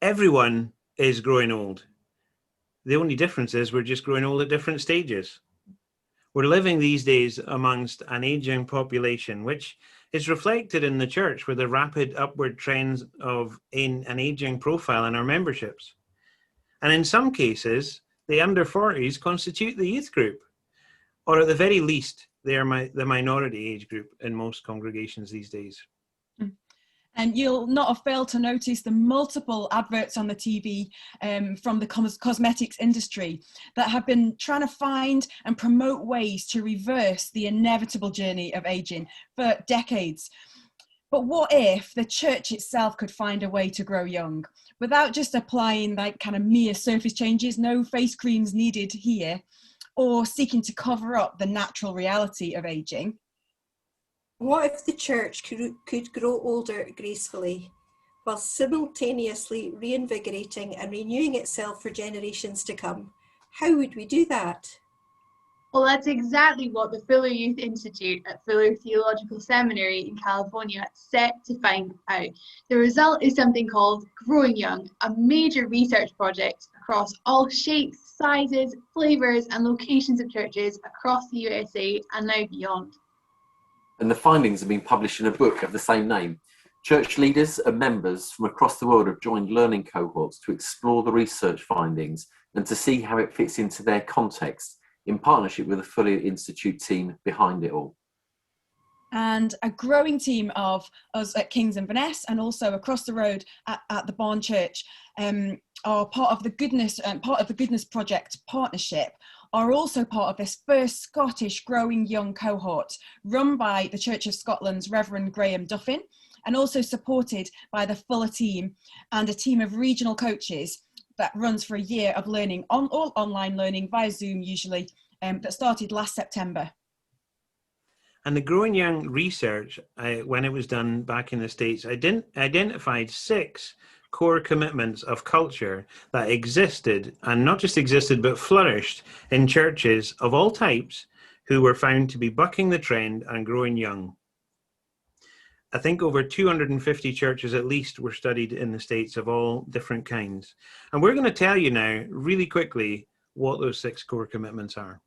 Everyone is growing old. The only difference is we're just growing old at different stages. We're living these days amongst an aging population, which is reflected in the church with the rapid upward trends of an aging profile in our memberships. And in some cases, the under 40s constitute the youth group, or at the very least, they are the minority age group in most congregations these days. And you'll not have failed to notice the multiple adverts on the TV from the cosmetics industry that have been trying to find and promote ways to reverse the inevitable journey of aging for decades. But what if the church itself could find a way to grow young without just applying like kind of mere surface changes, no face creams needed here, or seeking to cover up the natural reality of aging? What if the church could grow older gracefully, while simultaneously reinvigorating and renewing itself for generations to come? How would we do that? Well, that's exactly what the Fuller Youth Institute at Fuller Theological Seminary in California set to find out. The result is something called Growing Young, a major research project across all shapes, sizes, flavours and locations of churches across the USA and now beyond. And the findings have been published in a book of the same name. Church leaders and members from across the world have joined learning cohorts to explore the research findings and to see how it fits into their context, in partnership with the Fuller Institute team behind it all. And a growing team of us at Kings Inverness and also across the road at the Barn Church are part of the Goodness Project partnership, are also part of this first Scottish Growing Young cohort run by the Church of Scotland's Reverend Graham Duffin, and also supported by the Fuller team and a team of regional coaches that runs for a year of learning, all online learning via Zoom usually, that started last September. And the Growing Young research, when it was done back in the States, identified 6 core commitments of culture that existed, and not just existed, but flourished in churches of all types who were found to be bucking the trend and growing young. I think over 250 churches at least were studied in the States of all different kinds. And we're going to tell you now, really quickly, what those 6 core commitments are.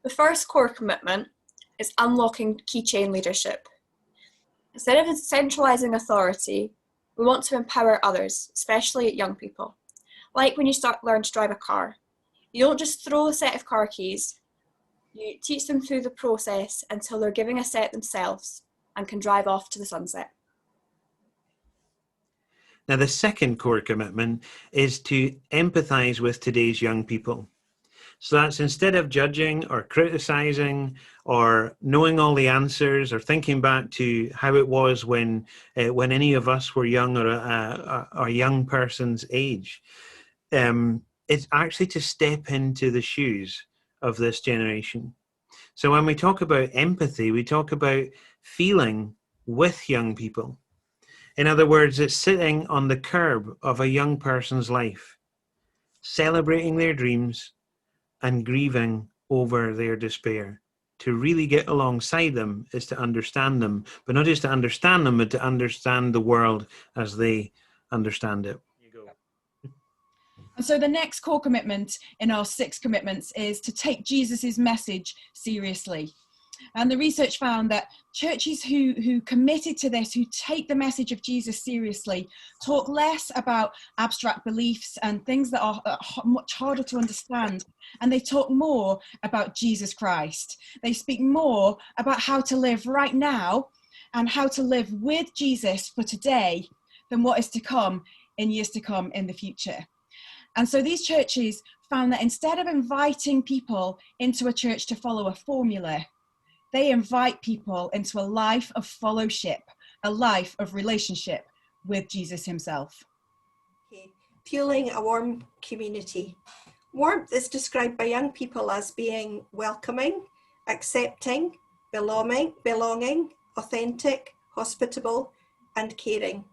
The first core commitment is unlocking key chain leadership. Instead of centralizing authority, we want to empower others, especially young people. Like when you learn to drive a car. You don't just throw a set of car keys, you teach them through the process until they're giving a set themselves and can drive off to the sunset. Now, the second core commitment is to empathize with today's young people. So that's instead of judging or criticizing or knowing all the answers or thinking back to how it was when any of us were young or a young person's age, it's actually to step into the shoes of this generation. So when we talk about empathy, we talk about feeling with young people. In other words, it's sitting on the curb of a young person's life, celebrating their dreams and grieving over their despair. To really get alongside them is to understand them, but not just to understand them, but to understand the world as they understand it. And so the next core commitment in our 6 commitments is to take Jesus's message seriously. And the research found that churches who committed to this, who take the message of Jesus seriously, talk less about abstract beliefs and things that are much harder to understand. And they talk more about Jesus Christ. They speak more about how to live right now and how to live with Jesus for today than what is to come in years to come in the future. And so these churches found that instead of inviting people into a church to follow a formula, they invite people into a life of fellowship, a life of relationship with Jesus himself. Okay. Fueling a warm community. Warmth is described by young people as being welcoming, accepting, belonging, authentic, hospitable, and caring,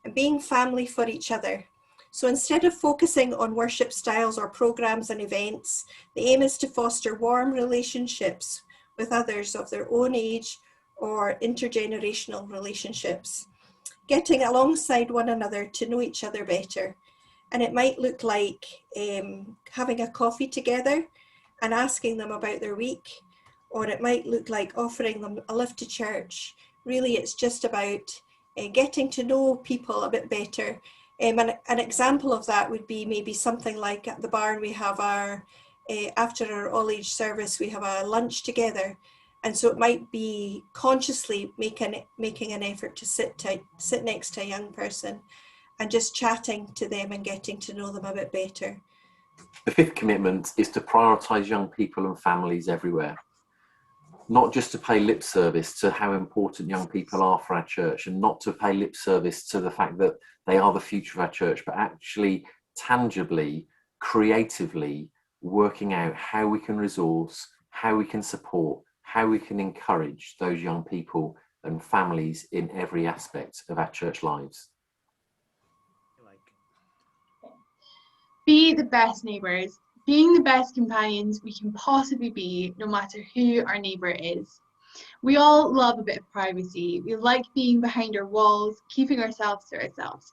and being family for each other. So instead of focusing on worship styles or programs and events, the aim is to foster warm relationships with others of their own age or intergenerational relationships. getting alongside one another to know each other better. And it might look like having a coffee together and asking them about their week, or it might look like offering them a lift to church. Really, it's just about getting to know people a bit better. And an example of that would be maybe something like at the barn, we have our, after our all-age service, we have a lunch together. And so it might be consciously making an effort to sit next to a young person and just chatting to them and getting to know them a bit better. The fifth commitment is to prioritise young people and families everywhere. Not just to pay lip service to how important young people are for our church, and not to pay lip service to the fact that they are the future of our church, but actually tangibly, creatively working out how we can resource, how we can support, how we can encourage those young people and families in every aspect of our church lives. Be the best neighbours, being the best companions we can possibly be, no matter who our neighbour is. We all love a bit of privacy. We like being behind our walls, keeping ourselves to ourselves.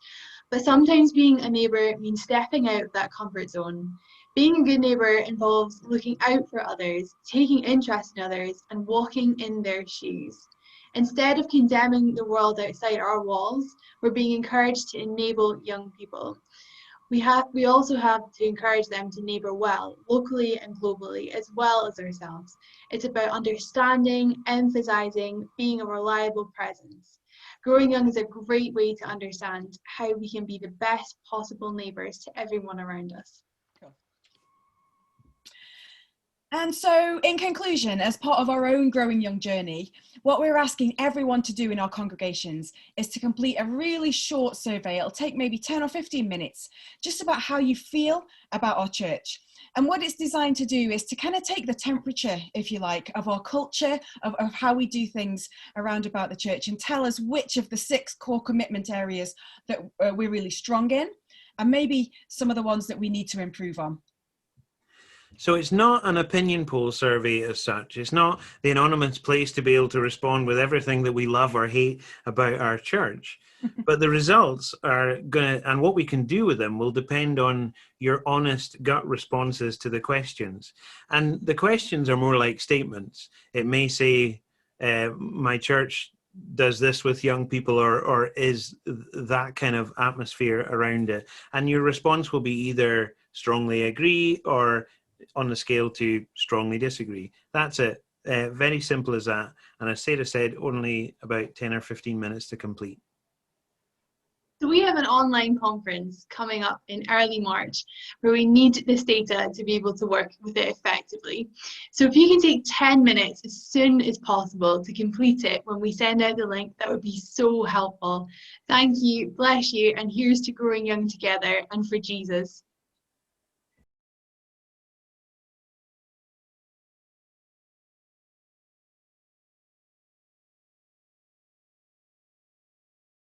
But sometimes being a neighbour means stepping out of that comfort zone. Being a good neighbour involves looking out for others, taking interest in others, and walking in their shoes. Instead of condemning the world outside our walls, we're being encouraged to enable young people. We also have to encourage them to neighbour well, locally and globally, as well as ourselves. It's about understanding, emphasising, being a reliable presence. Growing Young is a great way to understand how we can be the best possible neighbours to everyone around us. And so, in conclusion, as part of our own Growing Young journey, what we're asking everyone to do in our congregations is to complete a really short survey. It'll take maybe 10 or 15 minutes, just about how you feel about our church. And what it's designed to do is to kind of take the temperature, if you like, of our culture, of how we do things around about the church, and tell us which of the 6 core commitment areas that we're really strong in, and maybe some of the ones that we need to improve on. So it's not an opinion poll survey as such. It's not the anonymous place to be able to respond with everything that we love or hate about our church. But the results are going to, and what we can do with them will depend on your honest gut responses to the questions. And the questions are more like statements. It may say, my church does this with young people, or is that kind of atmosphere around it. And your response will be either strongly agree or on the scale to strongly disagree. That's it. Very simple as that. And as Sarah said, only about 10 or 15 minutes to complete. So we have an online conference coming up in early March where we need this data to be able to work with it effectively. So if you can take 10 minutes as soon as possible to complete it when we send out the link, that would be so helpful. Thank you, bless you, and here's to growing young together and for Jesus.